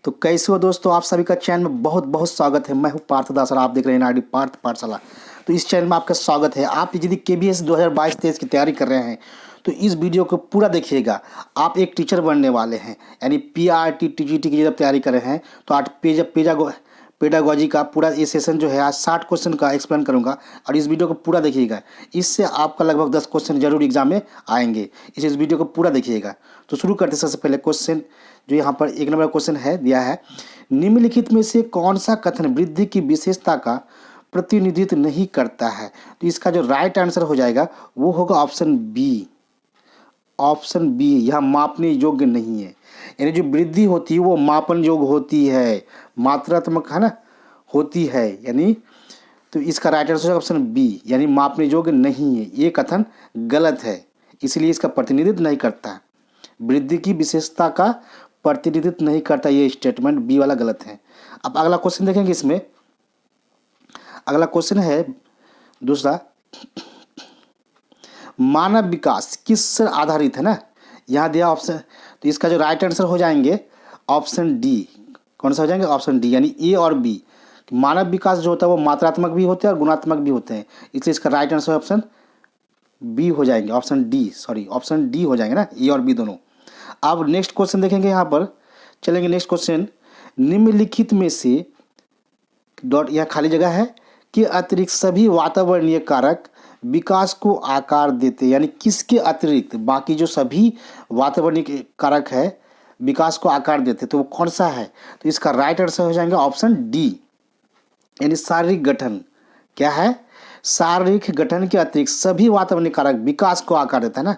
तो कैसे हो दोस्तों, आप सभी का चैनल में बहुत बहुत स्वागत है। मैं हूं पार्थ दास और आप देख रहे हैं नाडी पार्थ पाठशाला। तो इस चैनल में आपका स्वागत है। आप यदि केबीएस 2022-23 की तैयारी कर रहे हैं तो इस वीडियो को पूरा देखिएगा। आप एक टीचर बनने वाले हैं, यानी पीआरटी टीजीटी की जब तैयारी कर रहे हैं तो आज पेडागोजी का पूरा ये सेशन जो है, आज 60 क्वेश्चन का एक्सप्लेन करूंगा और इस वीडियो को पूरा देखिएगा। इससे आपका लगभग 10 क्वेश्चन जरूर एग्जाम में आएंगे। इस वीडियो को पूरा देखिएगा। तो शुरू करते हैं। सबसे पहले क्वेश्चन जो यहाँ पर 1 नंबर क्वेश्चन है दिया है, निम्नलिखित में से कौन सा कथन वृद्धि की विशेषता का प्रतिनिधित्व नहीं करता है? तो इसका जो राइट आंसर हो जाएगा वो होगा ऑप्शन बी। ऑप्शन बी, यह मापने योग्य नहीं है। यानी जो वृद्धि होती है वो मापन योग्य होती है, मात्रात्मक है ना, होती है। यानी तो इसका राइट आंसर ऑप्शन बी, यानी मापने योग्य नहीं है। ये कथन गलत है, इसलिए इसका प्रतिनिधित्व नहीं करता। वृद्धि की विशेषता का प्रतिनिधित्व नहीं करता, ये स्टेटमेंट बी वाला गलत है। अब अगला क्वेश्चन देखेंगे। इसमें अगला क्वेश्चन है दूसरा, मानव विकास किस पर आधारित है ना, यहाँ दिया ऑप्शन। तो इसका जो राइट आंसर हो जाएंगे ऑप्शन डी। कौन सा हो जाएंगे? ऑप्शन डी, यानी ए और बी। मानव विकास जो होता है वो मात्रात्मक भी होते हैं और गुणात्मक भी होते हैं, इसलिए इसका राइट आंसर ऑप्शन बी हो जाएंगे। Option D, sorry option D हो जाएंगे ना, ए और बी दोनों। अब नेक्स्ट क्वेश्चन देखेंगे। यहाँ पर चलेंगे नेक्स्ट क्वेश्चन, निम्नलिखित में से डॉट, यह खाली जगह है, कि अतिरिक्त सभी वातावरणीय कारक विकास को आकार देते, यानी किसके अतिरिक्त बाकी जो सभी वातावरणीय कारक है विकास को आकार देते, तो वो कौन सा है? तो इसका राइट आंसर हो जाएंगे ऑप्शन डी, यानी शारीरिक गठन। क्या है? शारीरिक गठन के अतिरिक्त सभी वातावरणीय कारक विकास को आकार देता है ना।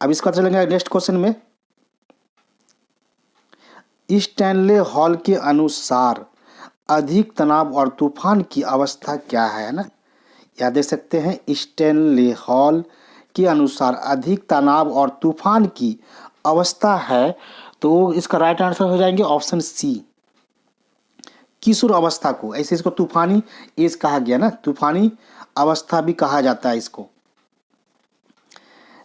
अब इसका चलेंगे नेक्स्ट क्वेश्चन में, स्टैनले हॉल के अनुसार अधिक तनाव और तूफान की अवस्था क्या है ना। यह देख सकते हैं, स्टैनले हॉल के अनुसार अधिक तनाव और तूफान की अवस्था है, तो इसका राइट आंसर हो जाएंगे ऑप्शन सी, किशोर अवस्था को। ऐसे इसको तूफानी एज कहा गया ना, तूफानी अवस्था भी कहा जाता है इसको।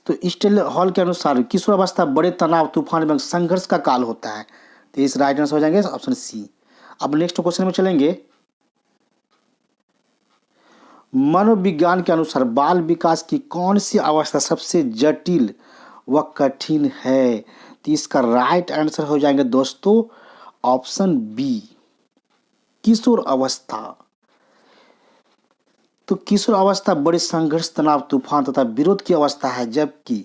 तो स्टेनले हॉल के अनुसार किशोर अवस्था बड़े तनाव, तूफान एवं संघर्ष का काल होता है, तो इस राइट आंसर हो जाएंगे ऑप्शन सी। अब नेक्स्ट क्वेश्चन में चलेंगे, मनोविज्ञान के अनुसार बाल विकास की कौन सी अवस्था सबसे जटिल व कठिन है? तो इसका राइट आंसर हो जाएंगे दोस्तों ऑप्शन बी, किशोर अवस्था। तो किशोर अवस्था बड़े संघर्ष, तनाव, तूफान तथा विरोध की अवस्था है, जबकि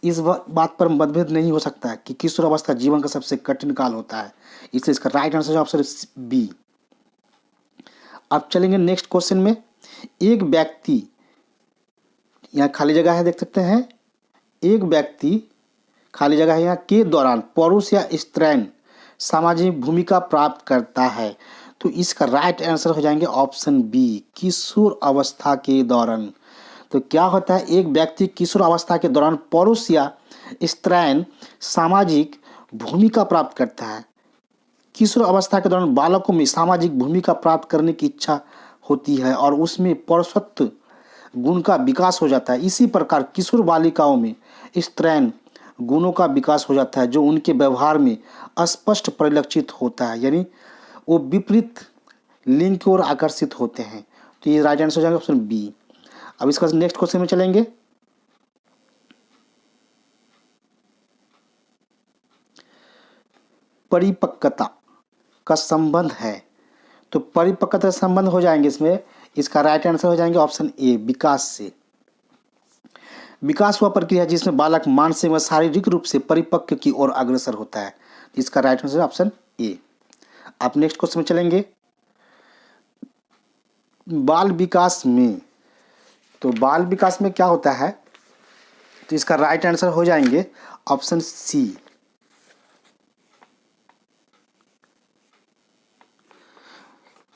इस बात पर मतभेद नहीं हो सकता है कि किशोर अवस्था जीवन का सबसे कठिन काल होता है, इसलिए इसका राइट आंसर है ऑप्शन बी। अब चलेंगे नेक्स्ट क्वेश्चन में, एक व्यक्ति, यहाँ खाली जगह है देख सकते हैं, एक व्यक्ति खाली जगह है यहाँ के दौरान पुरुष या स्त्रीण सामाजिक भूमिका प्राप्त करता है, तो इसका राइट आंसर हो जाएंगे ऑप्शन बी, किशोर अवस्था के दौरान। तो क्या होता है, एक व्यक्ति किशोर अवस्था के दौरान पुरुष या स्त्रीण सामाजिक भूमिका प्राप्त करता है। किशोर अवस्था के दौरान बालकों में सामाजिक भूमिका प्राप्त करने की इच्छा होती है और उसमें पौरुषत्व गुण का विकास हो जाता है। इसी प्रकार किशोर बालिकाओं में स्त्रीण गुणों का विकास हो जाता है, जो उनके व्यवहार में स्पष्ट परिलक्षित होता है, यानी वो विपरीत लिंग की ओर आकर्षित होते हैं। तो ये राइट आंसर हो जाएगा ऑप्शन बी। अब इसका नेक्स्ट क्वेश्चन में चलेंगे, परिपक्वता का संबंध है, तो परिपक्वता का संबंध हो जाएंगे इसमें, इसका राइट आंसर हो जाएंगे ऑप्शन ए, विकास से। विकास वह प्रक्रिया है जिसमें बालक मानसिक व शारीरिक रूप से परिपक्व की ओर अग्रसर होता है, इसका राइट आंसर ऑप्शन ए। आप नेक्स्ट क्वेश्चन में चलेंगे, बाल विकास में, तो बाल विकास में क्या होता है? तो इसका राइट आंसर हो जाएंगे ऑप्शन सी,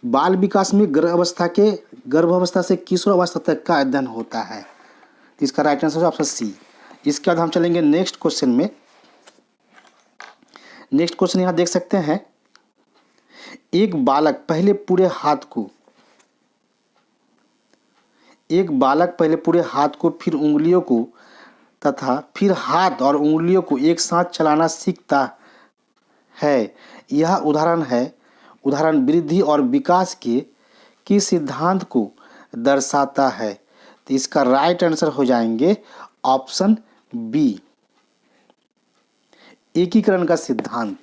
बाल विकास में गर्भावस्था से किशोर अवस्था तक का अध्ययन होता है, तो इसका राइट आंसर ऑप्शन सी। इसके बाद हम चलेंगे नेक्स्ट क्वेश्चन में। नेक्स्ट क्वेश्चन यहाँ देख सकते हैं, एक बालक पहले पूरे हाथ को फिर उंगलियों को तथा फिर हाथ और उंगलियों को एक साथ चलाना सीखता है। यह उदाहरण वृद्धि और विकास के सिद्धांत को दर्शाता है। तो इसका राइट आंसर हो जाएंगे ऑप्शन बी, एकीकरण का सिद्धांत।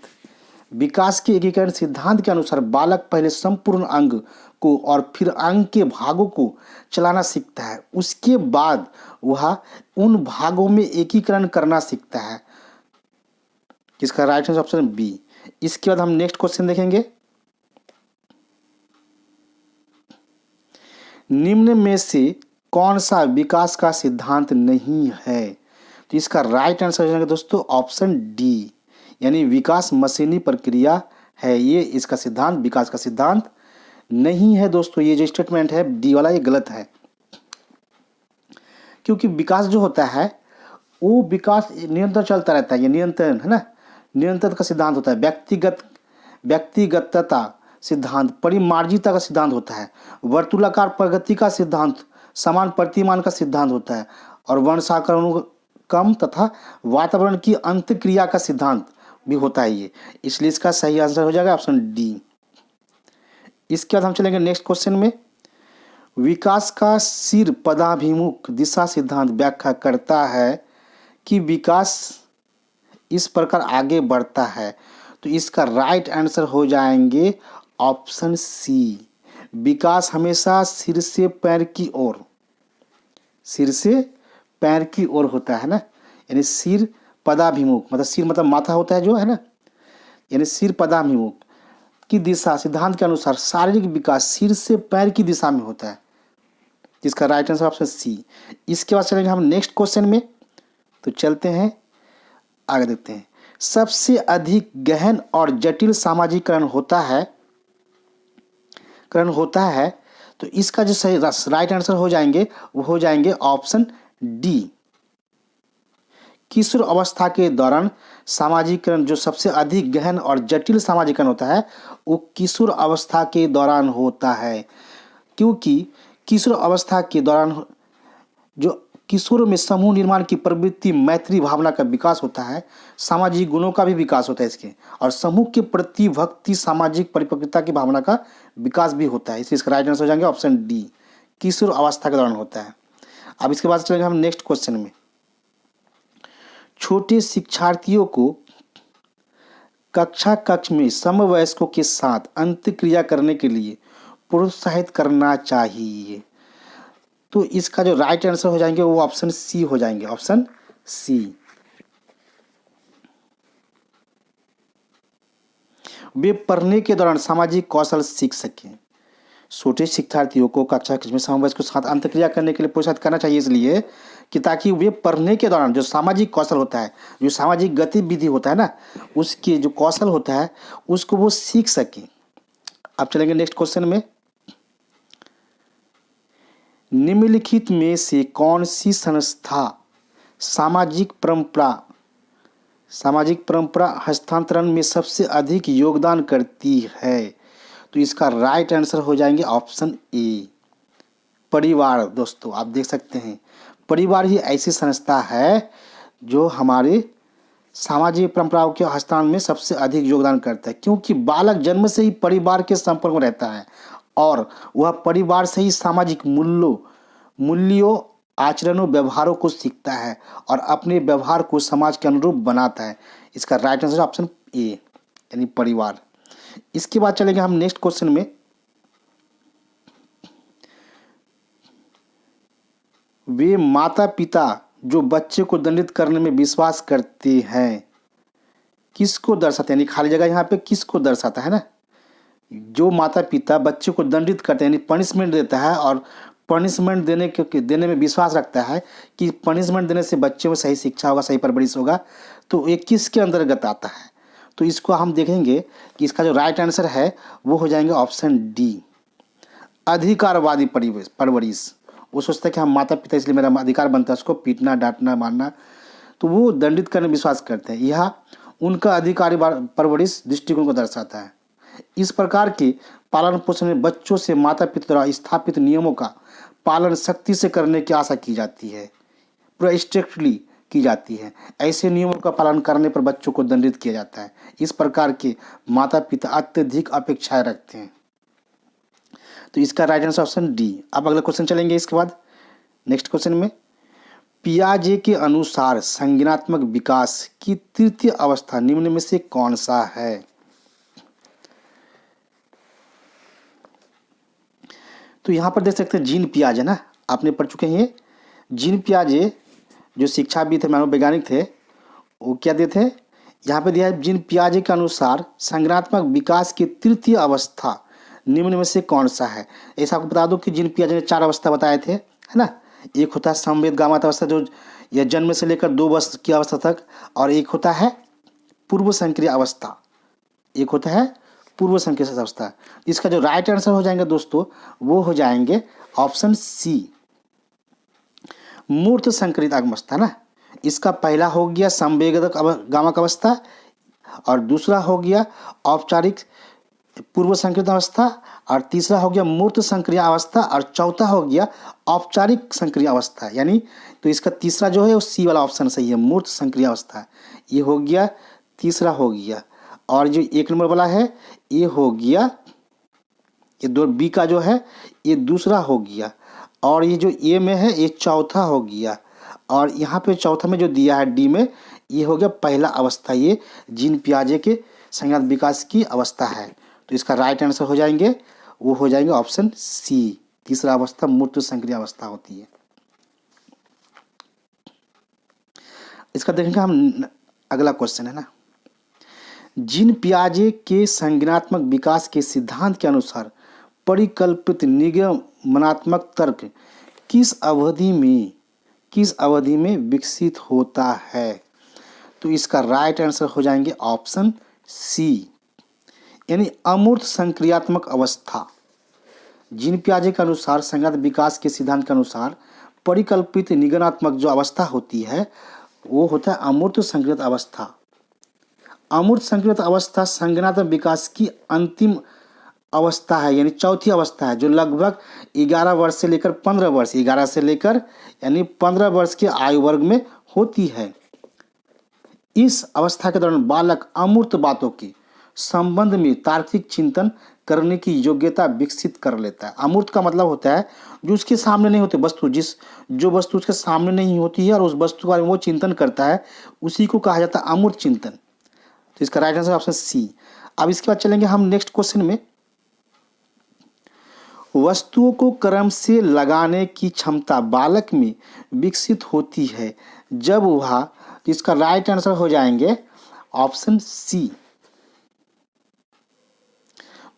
विकास के एकीकरण सिद्धांत के अनुसार बालक पहले संपूर्ण अंग को और फिर अंग के भागों को चलाना सीखता है, उसके बाद वह उन भागों में एकीकरण करना सीखता है। इसका राइट आंसर ऑप्शन बी। इसके बाद हम नेक्स्ट क्वेश्चन देखेंगे। निम्न में से कौन सा विकास का सिद्धांत नहीं है? तो इसका राइट आंसर हो जाएगा दोस्तों ऑप्शन डी, यानी विकास मशीनी प्रक्रिया है। ये इसका सिद्धांत विकास का सिद्धांत नहीं है दोस्तों। ये जो स्टेटमेंट है डी वाला, ये गलत है, क्योंकि विकास जो होता है वो विकास निरंतर चलता रहता है। ये नियंत्रण है ना, नियंत्रण का सिद्धांत होता है। व्यक्तिगतता सिद्धांत परिमार्जिता का सिद्धांत होता है। वर्तुलाकार प्रगति का सिद्धांत समान प्रतिमान का सिद्धांत होता है। और वंशानुक्रम कम तथा वातावरण की अंतक्रिया का सिद्धांत भी होता है ये। इसलिए इसका सही आंसर हो जाएगा ऑप्शन डी। इसके बाद हम चलेंगे नेक्स्ट क्वेश्चन में। विकास का सिर पदाभिमुख दिशा सिद्धांत व्याख्या करता है कि विकास इस प्रकार आगे बढ़ता है। तो इसका राइट आंसर हो जाएंगे ऑप्शन सी, विकास हमेशा सिर से पैर की ओर होता है ना, यानी सिर पदाभिमुख, मतलब सिर मतलब माथा होता है जो है ना, यानी सिर पदाभिमुख की दिशा सिद्धांत के अनुसार शारीरिक विकास सिर से पैर की दिशा में होता है। जिसका राइट आंसर ऑप्शन सी। इसके बाद चलेंगे हम नेक्स्ट क्वेश्चन में। तो चलते हैं आगे, देखते हैं। सबसे अधिक गहन और जटिल सामाजिकरण होता है तो इसका जो सही राइट आंसर हो जाएंगे वो हो जाएंगे ऑप्शन डी, किशोर अवस्था के दौरान सामाजिकरण जो सबसे अधिक गहन और जटिल सामाजिकरण होता है वो किशोर अवस्था के दौरान होता है। क्योंकि किशोर अवस्था के दौरान जो किशोर में समूह निर्माण की प्रवृत्ति, मैत्री भावना का विकास होता है, सामाजिक गुणों का भी विकास होता है इसके, और समूह के प्रति भक्ति, सामाजिक परिपक्वता की भावना का विकास भी होता है। इसलिए इसका राइट आंसर हो जाएंगे ऑप्शन डी, किशोर अवस्था के दौरान होता है। अब इसके बाद चलेंगे हम नेक्स्ट क्वेश्चन में। छोटे शिक्षार्थियों को कक्ष में समवयस्कों के साथ अंतःक्रिया करने के लिए प्रोत्साहित करना चाहिए। तो इसका जो राइट आंसर हो जाएंगे वो ऑप्शन सी हो जाएंगे, ऑप्शन सी। वे पढ़ने के दौरान सामाजिक कौशल सीख सकें। छोटे शिक्षार्थियों को कक्षा में समवयस्कों के साथ अंतःक्रिया करने के लिए प्रोत्साहित करना चाहिए, इसलिए कि ताकि वे पढ़ने के दौरान जो सामाजिक कौशल होता है, जो सामाजिक गतिविधि होता है ना, उसके जो कौशल होता है उसको वो सीख सकें। अब चलेंगे नेक्स्ट क्वेश्चन में। निम्नलिखित में से कौन सी संस्था सामाजिक परंपरा हस्तांतरण में सबसे अधिक योगदान करती है? तो इसका राइट आंसर हो जाएंगे ऑप्शन ए, परिवार। दोस्तों आप देख सकते हैं, परिवार ही ऐसी संस्था है जो हमारे सामाजिक परंपराओं के हस्तांतरण में सबसे अधिक योगदान करता है। क्योंकि बालक जन्म से ही परिवार के संपर्क में रहता है और वह परिवार से ही सामाजिक मूल्यों, आचरणों, व्यवहारों को सीखता है और अपने व्यवहार को समाज के अनुरूप बनाता है। इसका राइट आंसर ऑप्शन ए, यानी परिवार। इसके बाद चलेंगे हम नेक्स्ट क्वेश्चन में। वे माता पिता जो बच्चे को दंडित करने में विश्वास करते हैं किसको दर्शाते हैं? यानी खाली जगह यहाँ पे किसको दर्शाता है ना, जो माता पिता बच्चे को दंडित करते हैं, यानी पनिशमेंट देता है और पनिशमेंट देने में विश्वास रखता है कि पनिशमेंट देने से बच्चे में सही शिक्षा होगा, सही परवरिश होगा, तो ये किसके अंतर्गत आता है? तो इसको हम देखेंगे कि इसका जो राइट आंसर है वो हो जाएंगे ऑप्शन डी, अधिकारवादी परवरिश। वो सोचता है कि हम माता पिता इसलिए मेरा अधिकार बनता है उसको पीटना, डांटना, मारना, तो वो दंडित करने में विश्वास करते हैं। यह उनका अधिकारी परवरिश दृष्टिकोण को दर्शाता है। इस प्रकार के पालन पोषण में बच्चों से माता पिता द्वारा स्थापित नियमों का पालन सख्ती से करने की आशा की जाती है, पूरा स्ट्रिक्टली की जाती है। ऐसे नियमों का पालन करने पर बच्चों को दंडित किया जाता है। इस प्रकार के माता पिता अत्यधिक अपेक्षाएं रखते हैं। तो इसका राइट आंसर ऑप्शन डी। अब अगला क्वेश्चन चलेंगे इसके बाद नेक्स्ट क्वेश्चन में। पियाजे के अनुसार संज्ञानात्मक विकास की तृतीय अवस्था निम्न में से कौन सा है? तो यहाँ पर देख सकते हैं जीन पियाजे ना, आपने पढ़ चुके हैं। जीन पियाजे जो शिक्षाविद थे, मनोवैज्ञानिक थे, वो क्या देते हैं यहाँ पे दिया है, जीन पियाजे के अनुसार संज्ञानात्मक विकास की तृतीय अवस्था निम्न में से कौन सा है? ऐसा आपको बता दो कि जीन पियाजे ने 4 अवस्था बताए थे, है ना। एक होता है संवेदगामक अवस्था, जो यह जन्म से लेकर 2 वर्ष की अवस्था तक, और एक होता है पूर्व संक्रिय अवस्था, एक होता है पूर्व संक्रिय अवस्था। इसका जो राइट आंसर हो जाएंगे दोस्तों, वो हो जाएंगे ऑप्शन सी, मूर्त संक्रिय अवस्था ना। इसका पहला हो गया संवेदगामक अवस्था, और दूसरा हो गया औपचारिक पूर्व संक्रिय अवस्था, और तीसरा हो गया मूर्त संक्रिय अवस्था, और चौथा हो गया औपचारिक संक्रिय अवस्था। यानी तो इसका तीसरा जो है वो सी वाला ऑप्शन सही है, मूर्त संक्रिय अवस्था। ये हो गया, तीसरा हो गया, और जो 1 नंबर वाला है ये हो गया, ये 2 बी का जो है ये दूसरा हो गया, और ये जो ए में है ये चौथा हो गया, और यहाँ पे चौथा में जो दिया है डी में, ये हो गया पहला अवस्था। ये जीन पियाजे के संज्ञानात्मक विकास की अवस्था है। तो इसका राइट आंसर हो जाएंगे, वो हो जाएंगे ऑप्शन सी, तीसरा अवस्था मूर्त संक्रिय अवस्था होती है। इसका देखेंगे हम अगला क्वेश्चन है ना। जीन पियाजे के संज्ञानात्मक विकास के सिद्धांत के अनुसार परिकल्पित निगमनात्मक तर्क किस अवधि में विकसित होता है? तो इसका राइट आंसर हो जाएंगे ऑप्शन सी, यानी अमूर्त संक्रियात्मक अवस्था। जीन पियाजे के अनुसार संज्ञानात्मक विकास के सिद्धांत के अनुसार परिकल्पित निगमनात्मक जो अवस्था होती है वो होता है अमूर्त संक्रियत अवस्था। अमूर्त संक्रियत अवस्था संज्ञानात्मक विकास की अंतिम अवस्था है, यानी चौथी अवस्था है, जो लगभग 11 वर्ष से लेकर 15 वर्ष, 11 से लेकर यानी 15 वर्ष के आयु वर्ग में होती है। इस अवस्था के दौरान बालक अमूर्त बातों के संबंध में तार्किक चिंतन करने की योग्यता विकसित कर लेता है। अमूर्त का मतलब होता है जो उसके सामने नहीं होते वस्तु, जो वस्तु उसके सामने नहीं होती है और उस वस्तु के बारे में वो चिंतन करता है, उसी को कहा जाता है अमूर्त चिंतन। तो इसका राइट आंसर ऑप्शन सी। अब इसके बाद चलेंगे हम नेक्स्ट क्वेश्चन में। वस्तुओं को क्रम से लगाने की क्षमता बालक में विकसित होती है जब वह, तो इसका राइट आंसर हो जाएंगे ऑप्शन सी।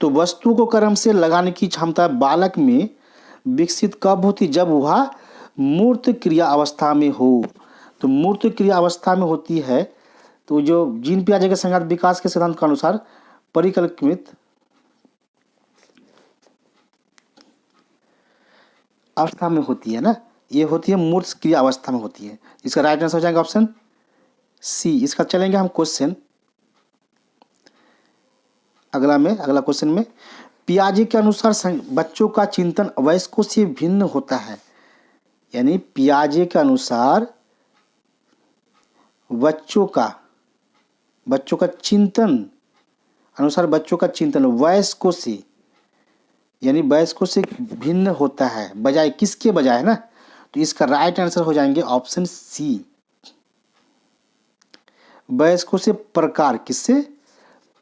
तो वस्तुओं को क्रम से लगाने की क्षमता बालक में विकसित कब होती? जब वह मूर्त क्रिया अवस्था में हो। तो मूर्त क्रिया अवस्था में होती है। तो जो जीन पियाजे के संज्ञानात्मक विकास के सिद्धांत के अनुसार परिकल्पित अवस्था में होती है ना, ये होती है मूर्त क्रिया अवस्था में होती है। इसका राइट आंसर हो जाएगा ऑप्शन सी। इसका चलेंगे हम क्वेश्चन अगला क्वेश्चन में। पियाजे के अनुसार बच्चों का चिंतन वयस्कों से भिन्न होता है, यानी पियाजे के अनुसार बच्चों का चिंतन वयस्कों से, यानी वयस्कों से भिन्न होता है, बजाय किसके बजाय है ना। तो इसका राइट आंसर हो जाएंगे ऑप्शन सी, वयस्कों से प्रकार, किससे?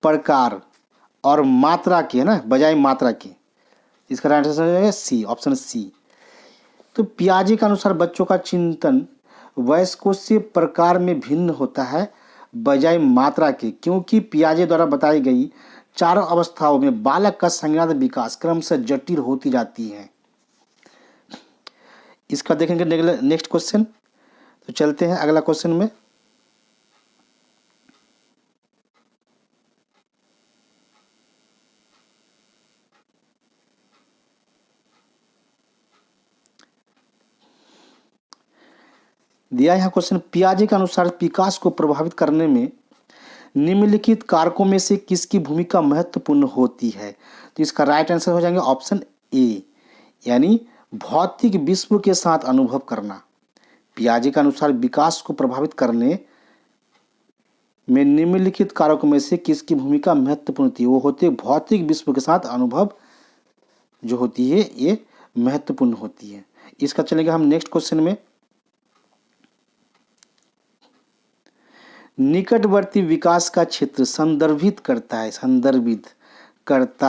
प्रकार और मात्रा की, है ना, बजाय मात्रा की। इसका राइट आंसर हो जाएगा सी, ऑप्शन सी। तो पियाजे के अनुसार बच्चों का चिंतन वयस्कों से प्रकार में भिन्न होता है बजाय मात्रा के, क्योंकि पियाजे द्वारा बताई गई चारों अवस्थाओं में बालक का संज्ञानात्मक विकास क्रम से जटिल होती जाती है। इसका देखेंगे नेक्स्ट क्वेश्चन। तो चलते हैं अगला क्वेश्चन में। दिया यह क्वेश्चन, पियाजे के अनुसार विकास को प्रभावित करने में निम्नलिखित कारकों में से किसकी भूमिका महत्वपूर्ण होती है? तो इसका राइट आंसर हो जाएंगे ऑप्शन ए, यानी भौतिक विश्व के साथ अनुभव करना। पियाजे के अनुसार विकास को प्रभावित करने में निम्नलिखित कारकों में से किसकी भूमिका महत्वपूर्ण होती है? वो होते भौतिक विश्व के साथ अनुभव जो होती है ये महत्वपूर्ण होती है। इसका चलेंगे हम नेक्स्ट क्वेश्चन में। निकटवर्ती विकास का क्षेत्र संदर्भित करता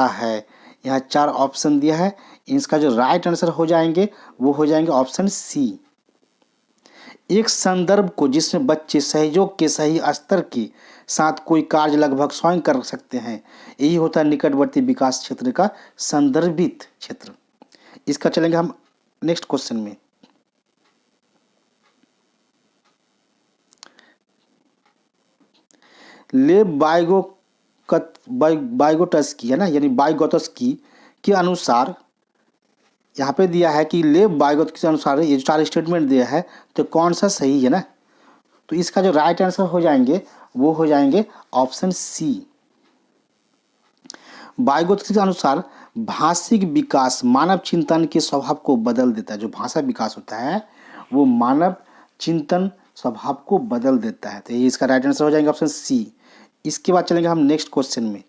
है। यहाँ 4 ऑप्शन दिया है, इसका जो राइट आंसर हो जाएंगे वो हो जाएंगे ऑप्शन सी। एक संदर्भ को जिसमें बच्चे सहयोग के सही स्तर के साथ कोई कार्य लगभग स्वयं कर सकते हैं, यही होता है निकटवर्ती विकास क्षेत्र का संदर्भित क्षेत्र। इसका चलेंगे हम नेक्स्ट क्वेश्चन में। लेब बाइगोटस्की है ना, यानी बाइगोटस्की के अनुसार यहाँ पे दिया है कि लेब बाइगोटस्की के अनुसार ये 4 स्टेटमेंट दिया है, तो कौन सा सही है ना? तो इसका जो राइट आंसर हो जाएंगे वो हो जाएंगे ऑप्शन सी। बाइगोटस्की के अनुसार भाषिक विकास मानव चिंतन के स्वभाव को बदल देता है। जो भाषा विकास होता है वो मानव चिंतन स्वभाव को बदल देता है, तो ये इसका राइट आंसर हो जाएंगे ऑप्शन सी। इसके बाद चलेंगे हम नेक्स्ट क्वेश्चन में।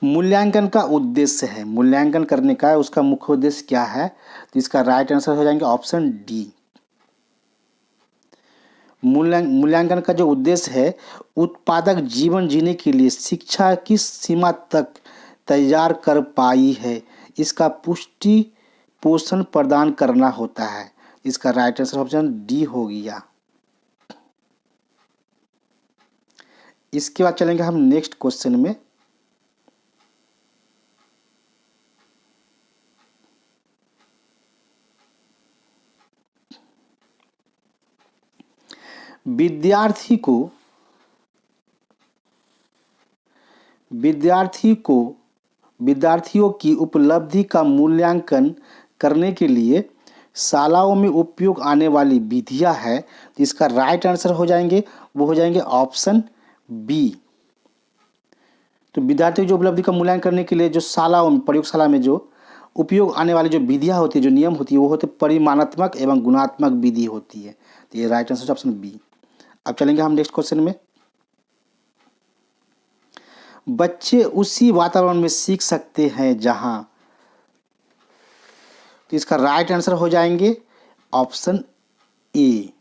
मूल्यांकन का उद्देश्य है, मूल्यांकन करने का उसका मुख्य उद्देश्य क्या है? तो इसका राइट आंसर हो जाएंगे ऑप्शन डी। मूल्यांकन का जो उद्देश्य है उत्पादक जीवन जीने के लिए शिक्षा किस सीमा तक तैयार कर पाई है, इसका पुष्टि पोषण प्रदान करना होता है। इसका राइट आंसर ऑप्शन डी हो गया। इसके बाद चलेंगे हम नेक्स्ट क्वेश्चन में। विद्यार्थियों की उपलब्धि का मूल्यांकन करने के लिए शालाओं में उपयोग आने वाली विधियां है, तो इसका राइट आंसर हो जाएंगे वो हो जाएंगे ऑप्शन बी। तो विद्यार्थियों की जो उपलब्धि का मूल्यांकन करने के लिए जो शालाओं में प्रयोगशाला में जो उपयोग आने वाली जो विधियां होती है, जो नियम होती है, वो होते परिमाणात्मक एवं गुणात्मक विधि होती है। तो ये राइट आंसर ऑप्शन बी। अब चलेंगे हम नेक्स्ट क्वेश्चन में। बच्चे उसी वातावरण में सीख सकते हैं जहां, तो इसका राइट आंसर हो जाएंगे ऑप्शन ए।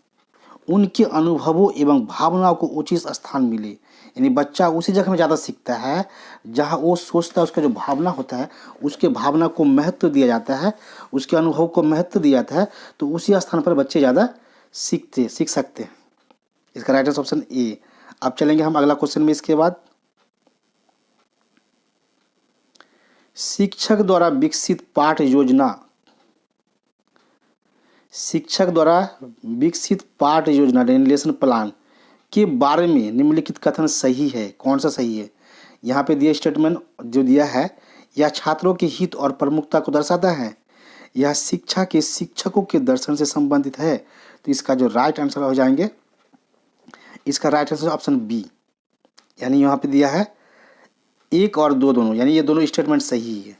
उनके अनुभवों एवं भावनाओं को उचित स्थान मिले, यानी बच्चा उसी जगह में ज़्यादा सीखता है जहां वो सोचता है, उसका जो भावना होता है उसके भावना को महत्व दिया जाता है, उसके अनुभव को महत्व दिया जाता है, तो उसी स्थान पर बच्चे ज़्यादा सीख सकते हैं। इसका राइट आंसर ऑप्शन ए। अब चलेंगे हम अगला क्वेश्चन में। इसके बाद शिक्षक द्वारा विकसित पाठ योजना लेसन प्लान के बारे में निम्नलिखित कथन सही है? कौन सा सही है? यहाँ पे दिया स्टेटमेंट जो दिया है, यह छात्रों के हित और प्रमुखता को दर्शाता है, यह शिक्षा के शिक्षकों के दर्शन से संबंधित है। तो इसका जो राइट आंसर हो जाएंगे, इसका राइट आंसर ऑप्शन बी, यानी यहाँ पे दिया है 1 और 2 दोनों, यानी ये दोनों स्टेटमेंट सही है।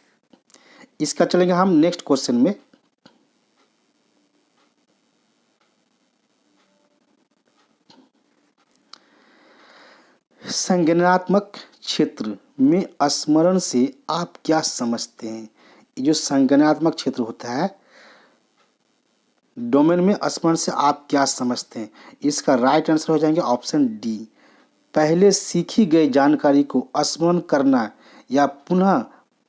इसका चलेंगे हम नेक्स्ट क्वेश्चन में। संज्ञानात्मक क्षेत्र में स्मरण से आप क्या समझते हैं? ये जो संज्ञानात्मक क्षेत्र होता है डोमेन में स्मरण से आप क्या समझते हैं? इसका राइट आंसर हो जाएंगे ऑप्शन डी। पहले सीखी गई जानकारी को स्मरण करना या पुनः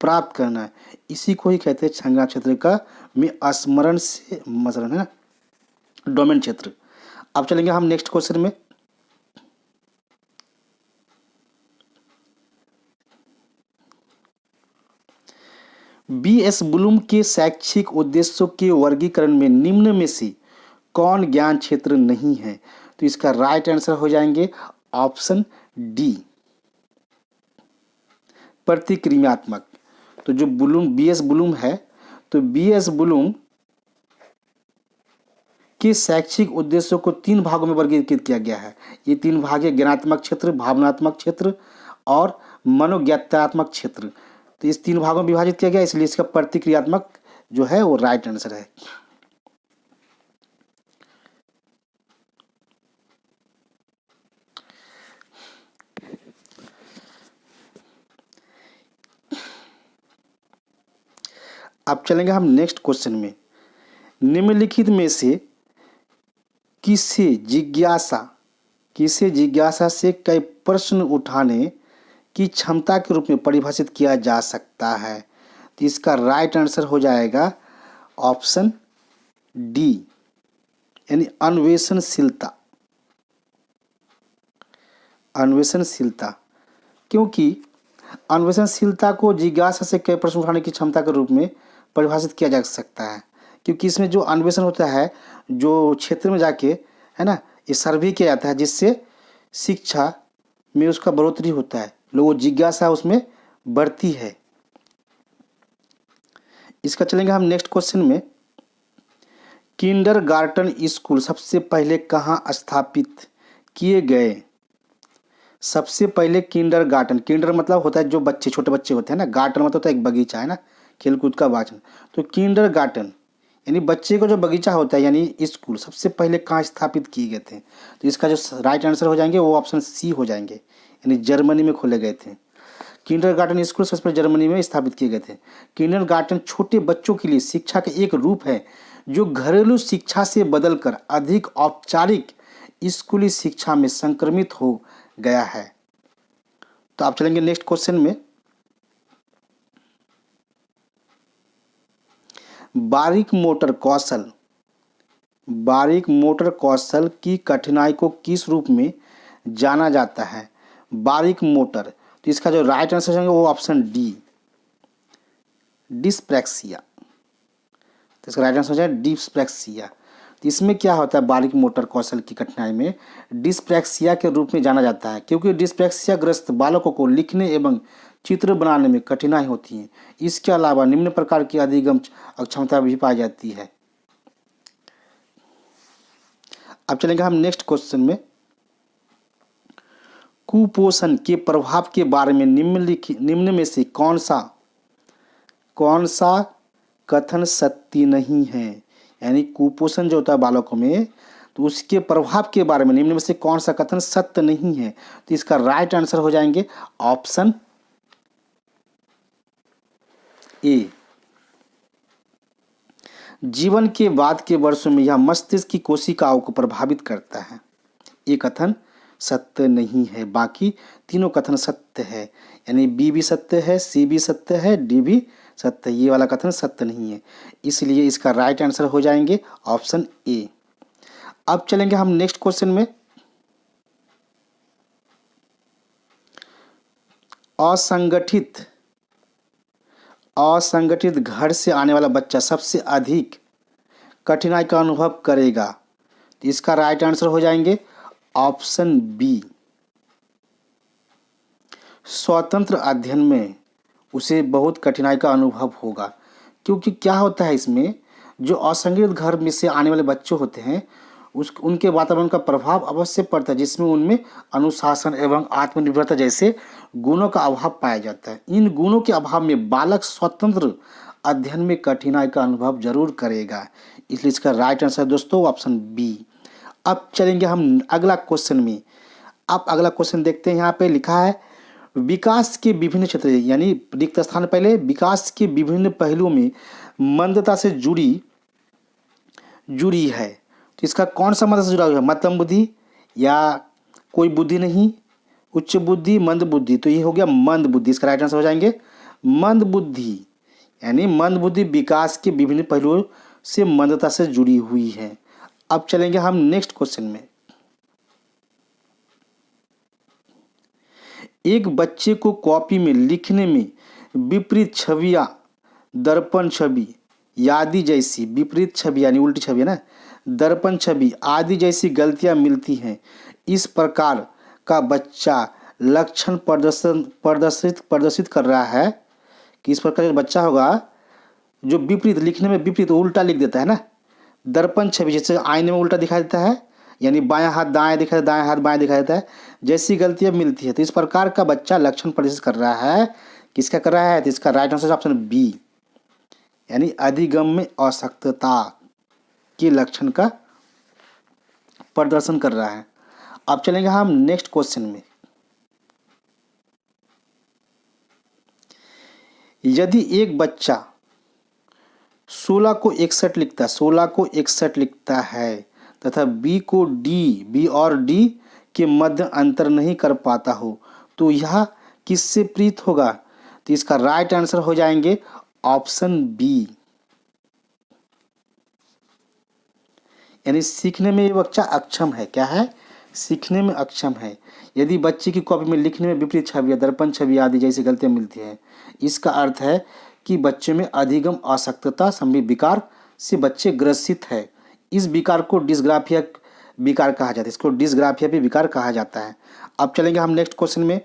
प्राप्त करना, इसी को ही कहते हैं संज्ञान क्षेत्र का में स्मरण से मसलन है ना, डोमेन क्षेत्र। अब चलेंगे हम नेक्स्ट क्वेश्चन में। बी.एस. ब्लूम के शैक्षिक उद्देश्यों के वर्गीकरण में निम्न में से कौन ज्ञान क्षेत्र नहीं है? तो इसका राइट आंसर हो जाएंगे ऑप्शन डी, प्रतिक्रियात्मक। तो जो बी.एस. ब्लूम है, तो बी.एस. ब्लूम के शैक्षिक उद्देश्यों को 3 भागों में वर्गीकृत किया गया है। ये 3 भाग है, ज्ञानात्मक क्षेत्र, भावनात्मक क्षेत्र और मनोज्ञात्मक क्षेत्र। तो इस 3 भागों में विभाजित किया गया, इसलिए इसका प्रतिक्रियात्मक जो है वो राइट आंसर है। अब चलेंगे हम नेक्स्ट क्वेश्चन में। निम्नलिखित में से किसे जिज्ञासा से कई प्रश्न उठाने की क्षमता के रूप में परिभाषित किया जा सकता है? तो इसका राइट आंसर हो जाएगा ऑप्शन डी, यानी अन्वेषणशीलता। क्योंकि अन्वेषणशीलता को जिज्ञासा से कई प्रश्न उठाने की क्षमता के रूप में परिभाषित किया जा सकता है, क्योंकि इसमें जो अन्वेषण होता है, जो क्षेत्र में जाके है ना, ये सर्वे किया जाता है, जिससे शिक्षा में उसका बढ़ोतरी होता है, लोगों जिज्ञासा उसमें बढ़ती है। इसका चलेंगे हम नेक्स्ट क्वेश्चन में। किंडरगार्टन स्कूल सबसे पहले कहाँ स्थापित किए गए? सबसे पहले किंडरगार्टन, किंडर मतलब होता है जो बच्चे, छोटे बच्चे होते हैं ना, गार्टन मतलब होता है एक बगीचा, है ना, खेलकूद का वाचन। तो किंडरगार्टन यानी बच्चे को जो बगीचा होता है, यानी स्कूल सबसे पहले कहाँ स्थापित किए गए थे? तो इसका जो राइट आंसर हो जाएंगे वो ऑप्शन सी हो जाएंगे, यानी जर्मनी में खोले गए थे। किंडरगार्टन स्कूल सबसे पहले जर्मनी में स्थापित किए गए थे। किंडरगार्टन छोटे बच्चों के लिए शिक्षा का एक रूप है जो घरेलू शिक्षा से बदलकर अधिक औपचारिक स्कूली शिक्षा में संक्रमित हो गया है। तो आप चलेंगे नेक्स्ट क्वेश्चन में। बारीक मोटर कौशल की कठिनाई को किस रूप में जाना जाता है? बारीक मोटर, तो इसका जो राइट आंसर है वो ऑप्शन डी, डिस्प्रैक्सिया। तो इसका राइट आंसर हो जाए डिस्प्रैक्सिया। तो इसमें क्या होता है, बारीक मोटर कौशल की कठिनाई में डिस्प्रैक्सिया के रूप में जाना जाता है, क्योंकि डिस्प्रैक्सिया ग्रस्त बालकों को लिखने एवं चित्र बनाने में कठिनाई होती है। इसके अलावा निम्न प्रकार की अधिगम अक्षमता भी पाई जाती है। अब चलेंगे हम नेक्स्ट क्वेश्चन में। कुपोषण के प्रभाव के बारे में निम्न में से कौन सा कथन सत्य नहीं है? यानी कुपोषण जो होता है बालकों में, तो उसके प्रभाव के बारे में निम्न में से कौन सा कथन सत्य नहीं है? तो इसका राइट आंसर हो जाएंगे ऑप्शन ए। जीवन के बाद के वर्षों में यह मस्तिष्क की कोशिकाओं को प्रभावित करता है। ये कथन सत्य नहीं है, बाकी तीनों कथन सत्य है, यानी बी भी सत्य है, सी भी सत्य है, डी भी सत्य है। ये वाला कथन सत्य नहीं है, इसलिए इसका राइट आंसर हो जाएंगे ऑप्शन ए। अब चलेंगे हम नेक्स्ट क्वेश्चन में। असंगठित घर से आने वाला बच्चा सबसे अधिक कठिनाई का अनुभव करेगा। तो इसका राइट आंसर हो जाएंगे ऑप्शन बी, स्वतंत्र अध्ययन में उसे बहुत कठिनाई का अनुभव होगा। क्योंकि क्या होता है, इसमें जो असंगठित घर में से आने वाले बच्चे होते हैं उनके वातावरण का प्रभाव अवश्य पड़ता है, जिसमें उनमें अनुशासन एवं आत्मनिर्भरता जैसे गुणों का अभाव पाया जाता है। इन गुणों के अभाव में बालक स्वतंत्र अध्ययन में कठिनाई का अनुभव जरूर करेगा, इसलिए इसका राइट आंसर दोस्तों ऑप्शन बी। अब चलेंगे हम अगला क्वेश्चन में। आप अगला क्वेश्चन देखते हैं, यहाँ पे लिखा है विकास के विभिन्न क्षेत्र, यानी रिक्त स्थान पहले, विकास के विभिन्न पहलुओं में मंदता से जुड़ी है। तो इसका कौन सा मंदता से जुड़ा हुआ है? मध्यम बुद्धि या कोई बुद्धि नहीं, उच्च बुद्धि, मंद बुद्धि। तो ये हो गया मंद बुद्धि, इसका राइट आंसर हो जाएंगे मंद बुद्धि, यानी मंद बुद्धि विकास के विभिन्न पहलुओं से मंदता से जुड़ी हुई है। अब चलेंगे हम नेक्स्ट क्वेश्चन में। एक बच्चे को कॉपी में लिखने में विपरीत छवियां, दर्पण छवि आदि जैसी, विपरीत छवि यानी उल्टी छवि है ना, दर्पण छवि आदि जैसी गलतियां मिलती हैं। इस प्रकार का बच्चा लक्षण प्रदर्शित कर रहा है कि इस प्रकार का बच्चा होगा जो विपरीत, लिखने में विपरीत, उल्टा लिख देता है ना, दर्पण छवि जैसे आईने में उल्टा दिखाई देता है, यानी बायां हाथ दाएं दिखाई देता है, दाएं हाथ बाएं दिखाई देता है, जैसी गलतियां मिलती है। तो इस प्रकार का बच्चा लक्षण प्रदर्शित कर रहा है किसका कर रहा है? तो इसका राइट आंसर ऑप्शन बी, यानी अधिगम में अशक्तता के लक्षण का प्रदर्शन कर रहा है। अब चलेंगे हम नेक्स्ट क्वेश्चन में। यदि एक बच्चा 16 को 61 लिखता है, 16 को 61 लिखता है तथा बी और डी के मध्य अंतर नहीं कर पाता हो, तो यह किससे प्रेरित होगा? तो इसका राइट आंसर हो जाएंगे ऑप्शन बी, यानी सीखने में ये बच्चा अक्षम है। क्या है? सीखने में अक्षम है। यदि बच्चे की कॉपी में लिखने में विपरीत छवियां, दर्पण छवि आदि जैसी गलतियां मिलती हैं, इसका अर्थ है कि बच्चे में अधिगम अशक्तता संबंधी विकार से बच्चे ग्रसित है। इस विकार को डिस्ग्राफिया विकार कहा जाता है। इसको डिस्ग्राफिया भी विकार कहा जाता है। अब चलेंगे हम नेक्स्ट क्वेश्चन में।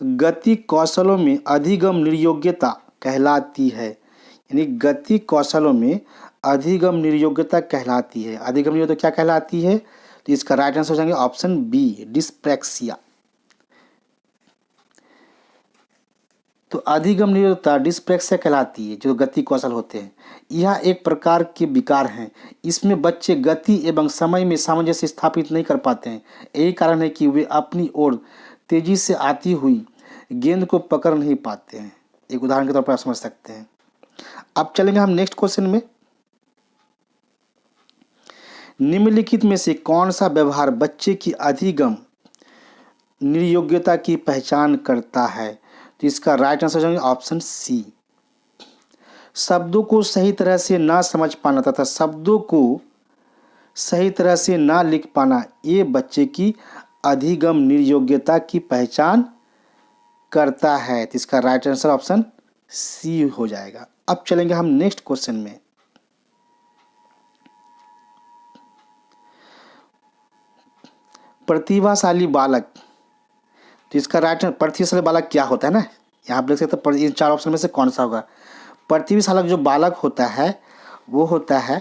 गति कौशलों में अधिगम निर्योग्यता कहलाती है, यानी गति कौशलों में अधिगम निर्योग्यता कहलाती है। अधिगम निर्योग्यता क्या कहलाती है? तो इसका राइट आंसर हो जाएंगे ऑप्शन बी, डिस्प्रैक्सिया। तो अधिगम निर्योग्यता डिस्प्रैक्सिया कहलाती है, जो गति कौशल होते हैं। यह एक प्रकार के विकार हैं। इसमें बच्चे गति एवं समय में सामंजस्य स्थापित नहीं कर पाते हैं। यही कारण है कि वे अपनी ओर तेजी से आती हुई गेंद को पकड़ नहीं पाते हैं। एक उदाहरण के तौर पर आप समझ सकते हैं। अब चलेंगे हम नेक्स्ट क्वेश्चन में। निम्नलिखित में से कौन सा व्यवहार बच्चे की अधिगम निर्योग्यता की पहचान करता है? तो इसका राइट आंसर हो जाएगा ऑप्शन सी, शब्दों को सही तरह से ना समझ पाना तथा शब्दों को सही तरह से ना लिख पाना, ये बच्चे की अधिगम निर्योग्यता की पहचान करता है। तो इसका राइट आंसर ऑप्शन सी हो जाएगा। अब चलेंगे हम नेक्स्ट क्वेश्चन में। प्रतिभाशाली बालक, तो इसका राइट प्रतिभाशाली बालक क्या होता है ना, यहाँ आप देख सकते हैं इन चार ऑप्शन में से कौन सा होगा। प्रतिभाशाली जो बालक होता है वो होता है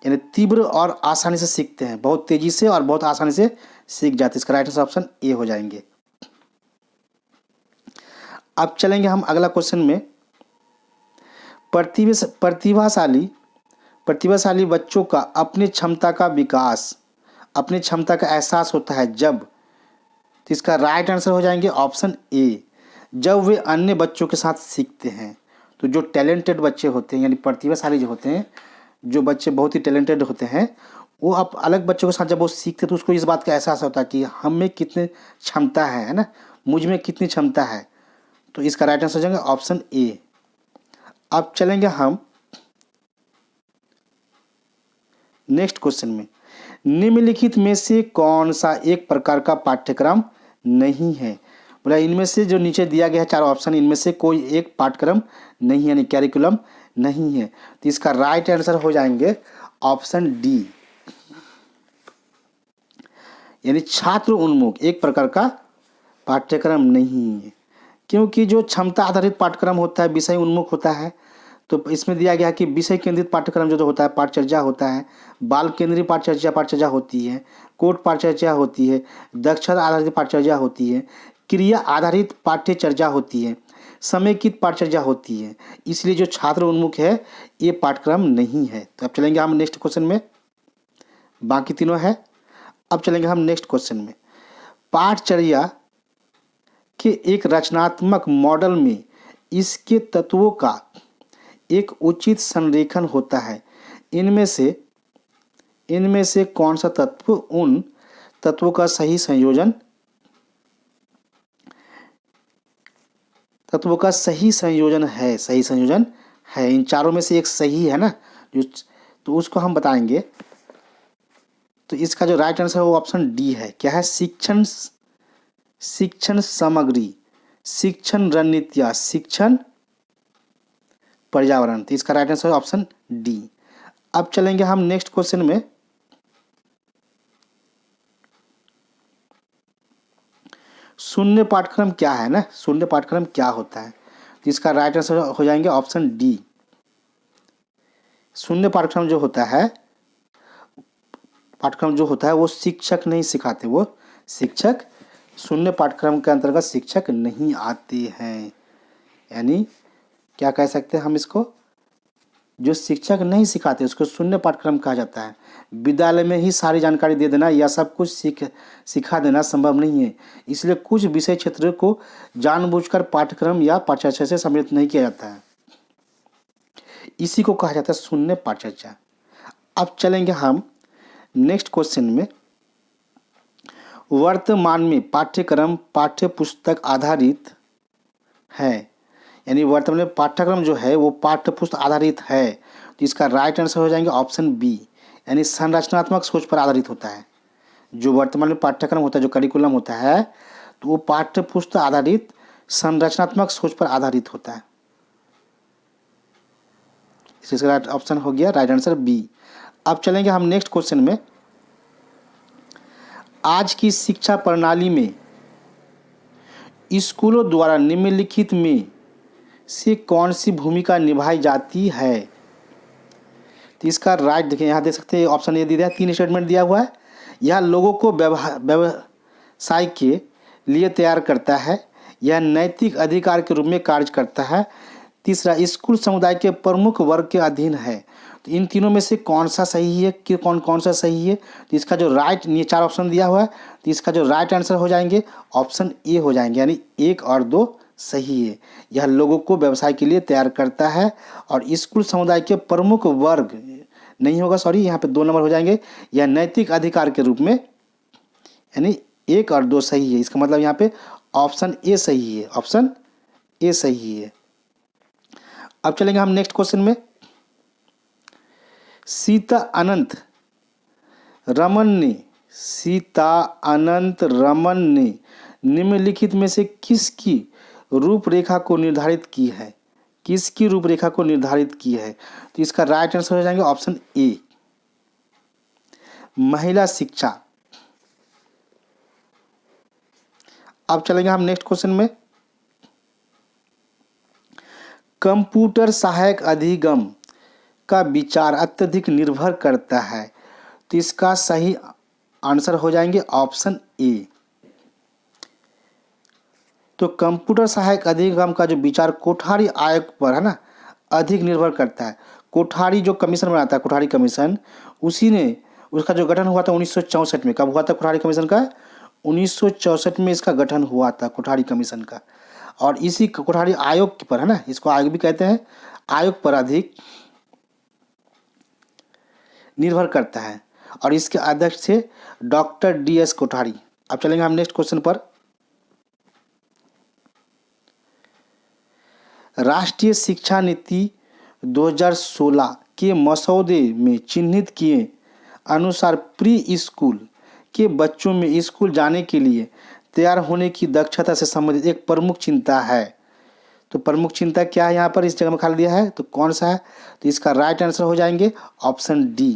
यानी तीव्र और आसानी से सीखते हैं, बहुत तेजी से और बहुत आसानी से सीख जाते हैं। इसका राइट आंसर ऑप्शन ए हो जाएंगे। अब चलेंगे हम अगला क्वेश्चन में। प्रतिभाशाली बच्चों का अपनी क्षमता का विकास, अपनी क्षमता का एहसास होता है जब, तो इसका राइट आंसर हो जाएंगे ऑप्शन ए, जब वे अन्य बच्चों के साथ सीखते हैं। तो जो टैलेंटेड बच्चे होते हैं यानी प्रतिभाशाली जो होते हैं, जो बच्चे बहुत ही टैलेंटेड होते हैं, वो अब अलग बच्चों के साथ जब वो सीखते हैं तो उसको इस बात का एहसास होता है कि हम में कितनी क्षमता है ना, मुझ में कितनी क्षमता है। तो इसका राइट आंसर हो जाएगा ऑप्शन ए। अब चलेंगे हम नेक्स्ट क्वेश्चन में। निम्नलिखित में से कौन सा एक प्रकार का पाठ्यक्रम नहीं है? बोला इनमें से जो नीचे दिया गया है चार ऑप्शन, इनमें से कोई एक पाठ्यक्रम नहीं है, यानी कैरिकुलम नहीं है। तो इसका राइट आंसर हो जाएंगे ऑप्शन डी, यानी छात्र उन्मुख एक प्रकार का पाठ्यक्रम नहीं है। क्योंकि जो क्षमता आधारित पाठ्यक्रम होता है विषय उन्मुख होता है, तो इसमें दिया गया कि विषय केंद्रित पाठ्यक्रम जो होता है पाठचर्या होता है, बाल केंद्रीय पाठचर्या होती है, कोट पाठचर्या होती है, दक्षता आधारित पाठचर्या होती है, क्रिया आधारित पाठ्यचर्या होती है, समेकित पाठचर्या होती है। इसलिए जो छात्र उन्मुख है ये पाठ्यक्रम नहीं है। तो अब चलेंगे हम नेक्स्ट क्वेश्चन में, बाकी तीनों है। अब चलेंगे हम नेक्स्ट क्वेश्चन में। पाठचर्या के एक रचनात्मक मॉडल में इसके तत्वों का एक उचित संरेखन होता है। इनमें से कौन सा तत्व उन तत्वों का सही संयोजन है? सही संयोजन है। इन चारों में से एक सही है ना, जो तो उसको हम बताएंगे। तो इसका जो राइट आंसर है वो ऑप्शन डी है। क्या है? शिक्षण सामग्री, शिक्षण रणनीतियाँ, शिक्षण पर्यावरण। तो इसका राइट आंसर है ऑप्शन डी। अब चलेंगे हम नेक्स्ट क्वेश्चन में। शून्य पाठ्यक्रम क्या है ना, शून्य पाठ्यक्रम क्या होता है? तो इसका राइट आंसर हो जाएंगे ऑप्शन डी। शून्य पाठ्यक्रम जो होता है वो शिक्षक नहीं सिखाते, वो शिक्षक शून्य पाठ्यक्रम के अंतर्गत शिक्षक नहीं आते हैं। यानी क्या कह सकते हैं हम इसको, जो शिक्षक नहीं सिखाते उसको शून्य पाठ्यक्रम कहा जाता है। विद्यालय में ही सारी जानकारी दे देना या सब कुछ सिखा देना संभव नहीं है, इसलिए कुछ विषय क्षेत्र को जानबूझकर पाठ्यक्रम या पाठ्यचर्या से सम्मिलित नहीं किया जाता है, इसी को कहा जाता है शून्य पाठ्यचर्या। अब चलेंगे हम नेक्स्ट क्वेश्चन में। वर्तमान में पाठ्यक्रम पाठ्य पुस्तक आधारित है, यानी वर्तमान में पाठ्यक्रम जो है वो पाठ्य पुस्तक आधारित है, तो इसका राइट आंसर हो जाएंगे ऑप्शन बी, यानी संरचनात्मक सोच पर आधारित होता है। जो वर्तमान में पाठ्यक्रम होता है, जो करिकुलम होता है, तो वो पाठ्य पुस्तक आधारित संरचनात्मक सोच पर आधारित होता है। इसका राइट ऑप्शन हो गया राइट आंसर बी। अब चलेंगे हम नेक्स्ट क्वेश्चन में। आज की शिक्षा प्रणाली में स्कूलों द्वारा निम्नलिखित में से कौन सी भूमिका निभाई जाती है, तो इसका राइट देखिए, यहाँ देख सकते हैं ऑप्शन ए दिया है, 3 स्टेटमेंट दिया हुआ है। यह लोगों को व्यवसाय के लिए तैयार करता है, यह नैतिक अधिकार के रूप में कार्य करता है, तीसरा स्कूल समुदाय के प्रमुख वर्ग के अधीन है। तो इन तीनों में से कौन सा सही है कि कौन सा सही है, तो इसका जो राइट, ये 4 ऑप्शन दिया हुआ है, तो इसका जो राइट आंसर हो जाएंगे ऑप्शन ए हो जाएंगे, यानी 1 और 2 सही है। यह लोगों को व्यवसाय के लिए तैयार करता है और स्कूल समुदाय के प्रमुख वर्ग नहीं होगा, सॉरी, यहाँ पे 2 नंबर हो जाएंगे, यह नैतिक अधिकार के रूप में, यानी 1 और 2 सही है। इसका मतलब यहाँ पे ऑप्शन ए सही है, ऑप्शन ए सही है। अब चलेंगे हम नेक्स्ट क्वेश्चन में। सीता अनंत रमन ने निम्नलिखित में से किसकी रूपरेखा को निर्धारित की है, किसकी रूपरेखा को निर्धारित की है, तो इसका राइट आंसर हो जाएंगे ऑप्शन ए, महिला शिक्षा। अब चलेंगे हम नेक्स्ट क्वेश्चन में। कंप्यूटर सहायक अधिगम का विचार अत्यधिक निर्भर करता है, तो इसका सही आंसर हो जाएंगे ऑप्शन ए। तो कंप्यूटर सहायक अधिगम का जो विचार कोठारी आयोग पर है ना, अधिक निर्भर करता है। कोठारी जो कमीशन बनाता है, कोठारी कमीशन, उसी ने, उसका जो गठन हुआ था 1964 में। कब हुआ था कोठारी कमीशन का? 1964 में इसका गठन हुआ था कोठारी कमीशन का। और इसी कोठारी आयोग पर है ना, इसको आयोग भी कहते हैं, आयोग पर अधिक निर्भर करता है और इसके अध्यक्ष थे डॉक्टर DS कोठारी। अब चलेंगे हम नेक्स्ट क्वेश्चन पर। राष्ट्रीय शिक्षा नीति 2016 के मसौदे में चिन्हित किए अनुसार प्री स्कूल के बच्चों में स्कूल जाने के लिए तैयार होने की दक्षता से संबंधित एक प्रमुख चिंता है। तो प्रमुख चिंता क्या है यहाँ पर, इस जगह में खाली दिया है, तो कौन सा है, तो इसका राइट आंसर हो जाएंगे ऑप्शन डी,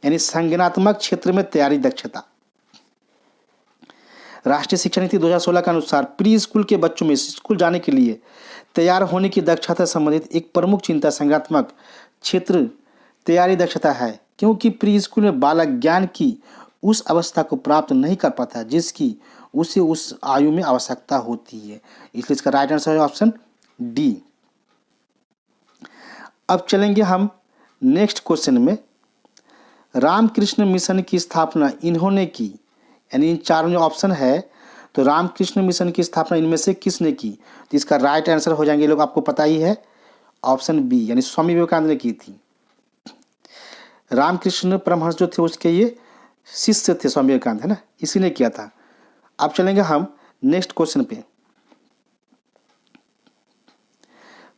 यानी संज्ञानात्मक क्षेत्र में तैयारी दक्षता। राष्ट्रीय शिक्षा नीति 2016 के अनुसार प्री स्कूल के बच्चों में स्कूल जाने के लिए तैयार होने की दक्षता से संबंधित एक प्रमुख चिंता संज्ञानात्मक क्षेत्र तैयारी दक्षता है, क्योंकि प्री स्कूल में बालक ज्ञान की उस अवस्था को प्राप्त नहीं कर पाता जिसकी उसे उस आयु में आवश्यकता होती है, इसलिए इसका राइट आंसर है ऑप्शन डी। अब चलेंगे हम नेक्स्ट क्वेश्चन में। रामकृष्ण मिशन की स्थापना इन्होंने की, यानी इन 4 जो ऑप्शन है, तो रामकृष्ण मिशन की स्थापना इनमें से किसने की, तो इसका राइट आंसर हो जाएंगे, लोग आपको पता ही है, ऑप्शन बी, यानी स्वामी विवेकानंद ने की थी। रामकृष्ण परमहंस जो थे उसके ये शिष्य थे स्वामी विवेकानंद, है ना, इसी ने किया था। अब चलेंगे हम नेक्स्ट क्वेश्चन पे।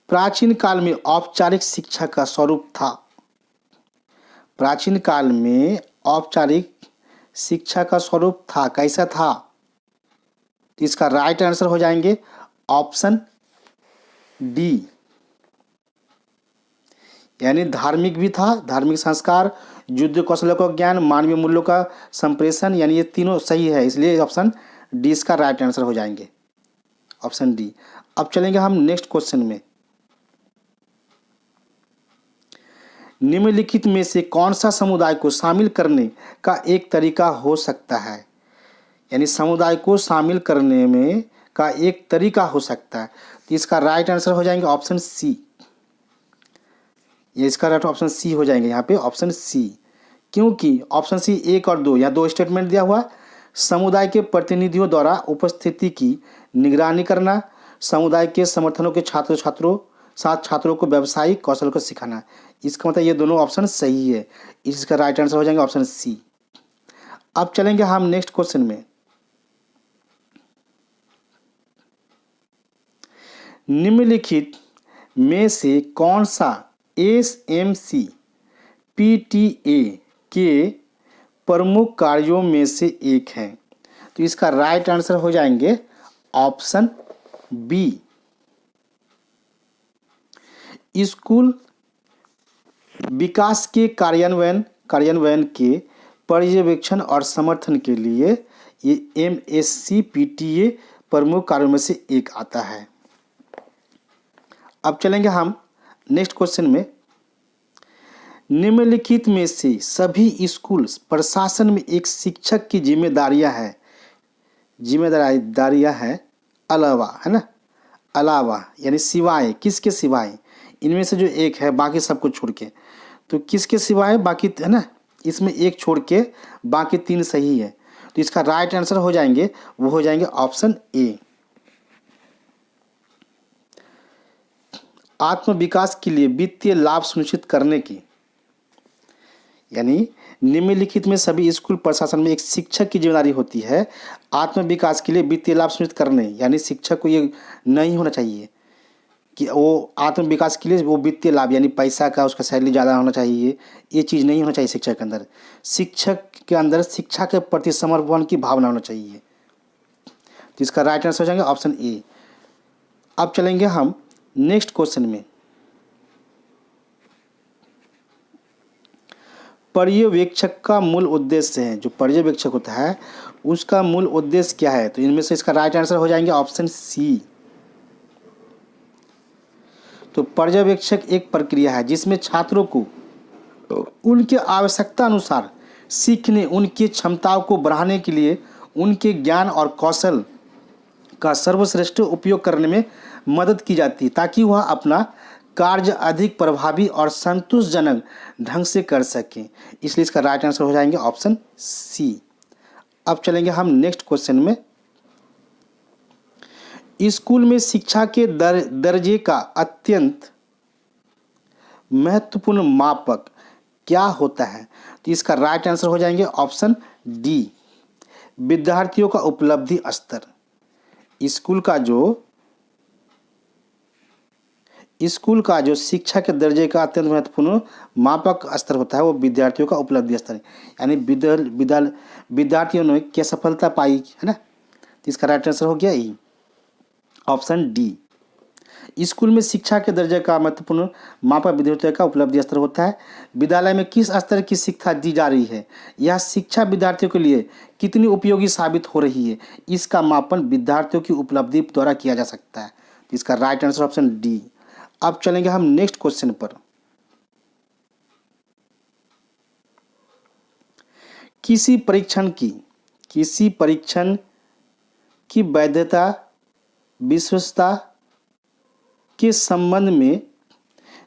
प्राचीन काल में औपचारिक शिक्षा का स्वरूप था, प्राचीन काल में औपचारिक शिक्षा का स्वरूप था, कैसा था, तो इसका राइट आंसर हो जाएंगे ऑप्शन डी, यानी धार्मिक भी था, धार्मिक संस्कार, युद्ध कौशल का ज्ञान, मानवीय मूल्यों का संप्रेषण, यानी ये तीनों सही है, इसलिए ऑप्शन डी इसका राइट आंसर हो जाएंगे, ऑप्शन डी। अब चलेंगे हम नेक्स्ट क्वेश्चन में। निम्नलिखित में से कौन सा समुदाय को शामिल करने का एक तरीका हो सकता है, यानी समुदाय को शामिल करने में का एक तरीका हो सकता है। तो इसका राइट आंसर हो जाएंगे ऑप्शन सी। ये इसका राइट ऑप्शन सी हो जाएंगे यहाँ पे, ऑप्शन सी। क्योंकि ऑप्शन सी 1 और 2, यहाँ 2 स्टेटमेंट दिया हुआ। समुदाय के प्रतिनिधियों द्वारा उपस्थिति की निगरानी करना, समुदाय के समर्थनों के छात्रों को व्यावसायिक कौशल को सिखाना। इसका मतलब ये दोनों ऑप्शन सही है। इसका राइट आंसर हो जाएंगे ऑप्शन सी। अब चलेंगे हम नेक्स्ट क्वेश्चन में। निम्नलिखित में से कौन सा SMC PTA के प्रमुख कार्यों में से एक है? तो इसका राइट आंसर हो जाएंगे ऑप्शन बी। स्कूल विकास के कार्यान्वयन के पर्यवेक्षण और समर्थन के लिए ये MSC PTA प्रमुख कार्यों में से एक आता है। अब चलेंगे हम नेक्स्ट क्वेश्चन में। निम्नलिखित में से सभी स्कूल प्रशासन में एक शिक्षक की जिम्मेदारियां है अलावा, है ना, अलावा यानी सिवाय, किसके सिवाय? इनमें से जो एक है बाकी सबको छोड़ के, तो किसके सिवाय बाकी, है ना, इसमें एक छोड़ के बाकी 3 सही है। तो इसका राइट आंसर हो जाएंगे, वो हो जाएंगे ऑप्शन ए। आत्म विकास के लिए वित्तीय लाभ सुनिश्चित करने की, यानी निम्नलिखित में सभी स्कूल प्रशासन में एक शिक्षक की जिम्मेदारी होती है आत्म विकास के लिए वित्तीय लाभ सुनिश्चित करने। यानी शिक्षक को ये नहीं होना चाहिए कि वो आत्म विकास के लिए वो वित्तीय लाभ यानी पैसा का उसका सैलरी ज़्यादा होना चाहिए, ये चीज़ नहीं होना चाहिए शिक्षक के अंदर। शिक्षक के अंदर शिक्षा के प्रति समर्पण की भावना होना चाहिए। तो इसका राइट आंसर हो जाएंगे ऑप्शन ए। अब चलेंगे हम नेक्स्ट क्वेश्चन में। पर्यवेक्षक का मूल उद्देश्य है, जो पर्यवेक्षक होता है उसका मूल उद्देश्य क्या है? तो इनमें से इसका राइट आंसर हो जाएंगे ऑप्शन सी। तो पर्यवेक्षक एक प्रक्रिया है जिसमें छात्रों को उनके आवश्यकता अनुसार सीखने, उनकी क्षमताओं को बढ़ाने के लिए उनके ज्ञान और कौशल का सर्वश्रेष्ठ उपयोग करने में मदद की जाती है ताकि वह अपना कार्य अधिक प्रभावी और संतोषजनक ढंग से कर सकें। इसलिए इसका राइट आंसर हो जाएंगे ऑप्शन सी। अब चलेंगे हम नेक्स्ट क्वेश्चन में। स्कूल में शिक्षा के दर्जे का अत्यंत महत्वपूर्ण मापक क्या होता है? तो इसका राइट आंसर हो जाएंगे ऑप्शन डी, विद्यार्थियों का उपलब्धि स्तर। स्कूल का जो शिक्षा के दर्जे का अत्यंत महत्वपूर्ण मापक स्तर होता है वो विद्यार्थियों का उपलब्धि स्तर है। यानी विद्यार्थियों ने क्या सफलता पाई, है ना। तो इसका राइट आंसर हो गया ई, ऑप्शन डी। स्कूल में शिक्षा के दर्जे का महत्वपूर्ण मापक विद्यार्थियों का उपलब्धि स्तर होता है। विद्यालय में किस स्तर की शिक्षा दी जा रही है, यह शिक्षा विद्यार्थियों के लिए कितनी उपयोगी साबित हो रही है, इसका मापन विद्यार्थियों की उपलब्धि द्वारा किया जा सकता है। इसका राइट आंसर ऑप्शन डी। अब चलेंगे हम नेक्स्ट क्वेश्चन पर। किसी परीक्षण की वैधता विश्वसनीयता के संबंध में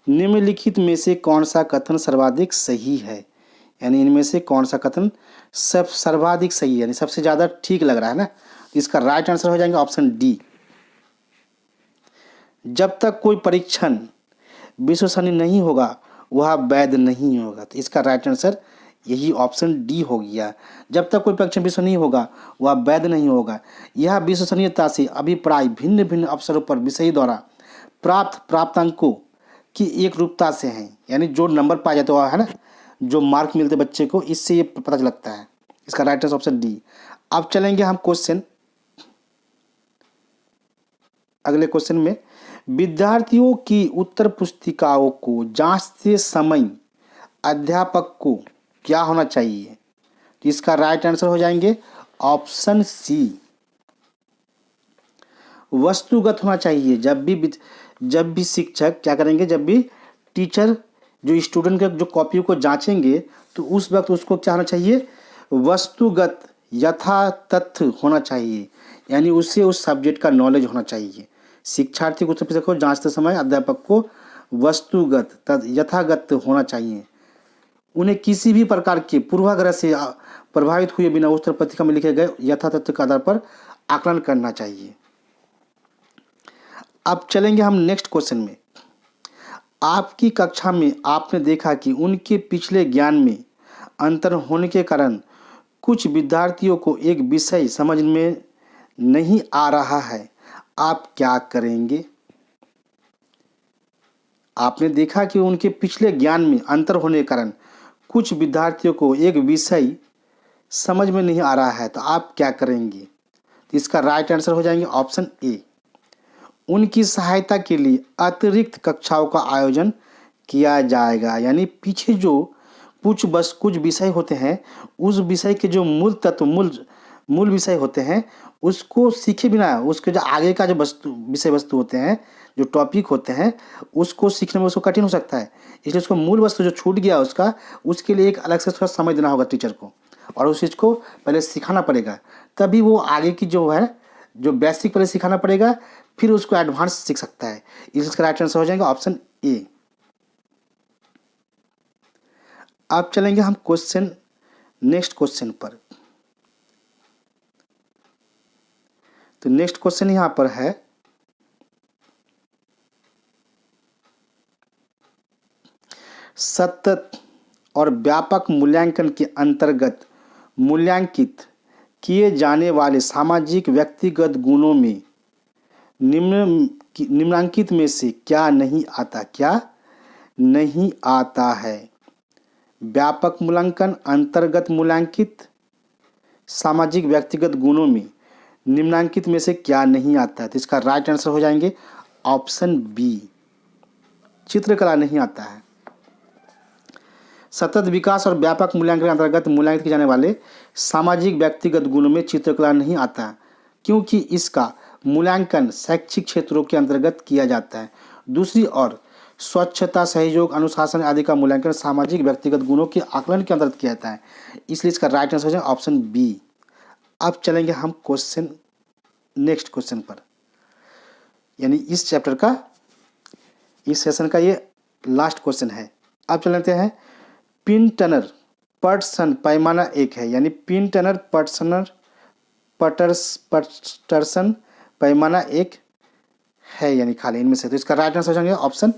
निम्नलिखित में से कौन सा कथन सर्वाधिक सही है? यानी इनमें से कौन सा कथन सर्वाधिक सही है, यानी सबसे ज़्यादा ठीक लग रहा है ना। इसका राइट आंसर हो जाएंगे ऑप्शन डी। जब तक कोई परीक्षण विश्वसनीय नहीं होगा वह वैध नहीं होगा। तो इसका राइट आंसर यही ऑप्शन डी हो गया। जब तक कोई परीक्षण विश्वसनीय होगा वह वैध नहीं होगा। यह विश्वसनीयता से अभिप्राय भिन्न भिन्न अवसरों पर विषय द्वारा प्राप्तांकों की एक रूपता से है। यानी जो नंबर पाया जाता है ना, जो मार्क मिलते बच्चे को, इससे ये पता लगता है। इसका राइट आंसर ऑप्शन डी। अब चलेंगे हम अगले क्वेश्चन में। विद्यार्थियों की उत्तर पुस्तिकाओं को जांचते समय अध्यापक को क्या होना चाहिए? तो इसका राइट आंसर हो जाएंगे ऑप्शन सी, वस्तुगत होना चाहिए। जब भी शिक्षक क्या करेंगे, जब भी टीचर जो स्टूडेंट के जो कॉपी को जांचेंगे तो उस वक्त उसको क्या होना चाहिए, वस्तुगत यथातथ होना चाहिए, यानी उससे उस सब्जेक्ट का नॉलेज होना चाहिए। शिक्षार्थी को सबसे देखो जांचते समय अध्यापक को वस्तुगत यथागत होना चाहिए। उन्हें किसी भी प्रकार के पूर्वाग्रह से प्रभावित हुए बिना उत्तर पत्रिका में लिखे गए यथातथ्य के आधार पर आकलन करना चाहिए। अब चलेंगे हम नेक्स्ट क्वेश्चन में। आपकी कक्षा में आपने देखा कि उनके पिछले ज्ञान में अंतर होने के कारण कुछ विद्यार्थियों को एक विषय समझ में नहीं आ रहा है, आप क्या करेंगे? आपने देखा कि उनके पिछले ज्ञान में अंतर होने के कारण कुछ विद्यार्थियों को एक विषय समझ में नहीं आ रहा है, तो आप क्या करेंगे? तो इसका राइट आंसर हो जाएंगे ऑप्शन ए। उनकी सहायता के लिए अतिरिक्त कक्षाओं का आयोजन किया जाएगा, यानी पीछे जो कुछ विषय होते हैं, उस विषय के जो मूल तत्व मूल विषय होते हैं उसको सीखे बिना उसके जो आगे का जो विषय वस्तु होते हैं, जो टॉपिक होते हैं, उसको सीखने में उसको कठिन हो सकता है। इसलिए उसको मूल वस्तु जो छूट गया उसके लिए एक अलग से थोड़ा समय देना होगा टीचर को, और उस चीज़ को पहले सिखाना पड़ेगा, तभी वो आगे की जो है जो बेसिक पहले सिखाना पड़ेगा, फिर उसको एडवांस सीख सकता है। इसका राइट आंसर हो जाएगा ऑप्शन ए। अब चलेंगे हम नेक्स्ट क्वेश्चन पर। तो नेक्स्ट क्वेश्चन यहां पर है, सतत और व्यापक मूल्यांकन के अंतर्गत मूल्यांकित किए जाने वाले सामाजिक व्यक्तिगत गुणों में निम्नलिखित में से क्या नहीं आता है? व्यापक मूल्यांकन, अंतर्गत मूल्यांकित, सामाजिक व्यक्तिगत गुणों में निम्नलिखित में से क्या नहीं आता है? तो इसका राइट आंसर हो जाएंगे ऑप्शन बी, चित्रकला नहीं आता है। सतत विकास और व्यापक मूल्यांकन के अंतर्गत मूल्यांकित किए जाने वाले सामाजिक व्यक्तिगत गुणों में चित्रकला नहीं आता, क्योंकि इसका मूल्यांकन शैक्षिक क्षेत्रों के अंतर्गत किया जाता है। दूसरी ओर स्वच्छता, सहयोग, अनुशासन आदि का मूल्यांकन सामाजिक व्यक्तिगत गुणों के आकलन के अंतर्गत किया जाता है। इसलिए इसका राइट आंसर हो जाएगा ऑप्शन बी। अब चलेंगे हम नेक्स्ट क्वेश्चन पर, यानी इस चैप्टर का, इस सेशन का ये लास्ट क्वेश्चन है। अब चल लेते हैं, पिन टनर पटसन पैमाना एक है, यानी पिन टनर पटर्सन पैमाना एक है, यानी खाली इनमें से। तो इसका राइट आंसर हो जाएंगे ऑप्शन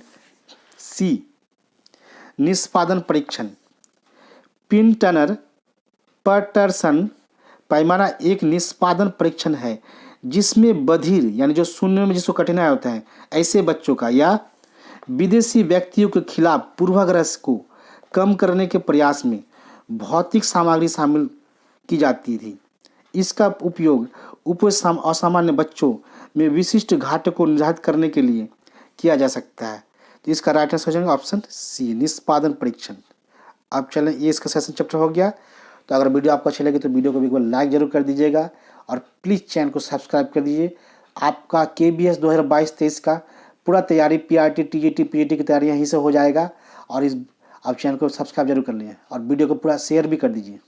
सी, निष्पादन परीक्षण। पिन टनर पटर्सन पैमाना एक निष्पादन परीक्षण है जिसमें बधिर, यानी जो सुनने में जिसको कठिनाई होता है, ऐसे बच्चों का या विदेशी व्यक्तियों के खिलाफ पूर्वाग्रह को कम करने के प्रयास में भौतिक सामग्री शामिल की जाती थी। इसका उपयोग असामान्य बच्चों में विशिष्ट घाटे को निर्धारित करने के लिए किया जा सकता है। तो इसका राइट आंसर हो जाएगा ऑप्शन सी, निष्पादन परीक्षण। अब चलें, ये इसका सेशन चैप्टर हो गया। तो अगर वीडियो आपको अच्छी लगी तो वीडियो को भी एक बार लाइक जरूर कर दीजिएगा, और प्लीज़ चैनल को सब्सक्राइब कर दीजिए। आपका KBS 2022-23 का पूरा तैयारी, PRT, TGT, PGT की तैयारी यहीं से हो जाएगा। और आप चैनल को सब्सक्राइब जरूर कर लीजिए और वीडियो को पूरा शेयर भी कर दीजिए।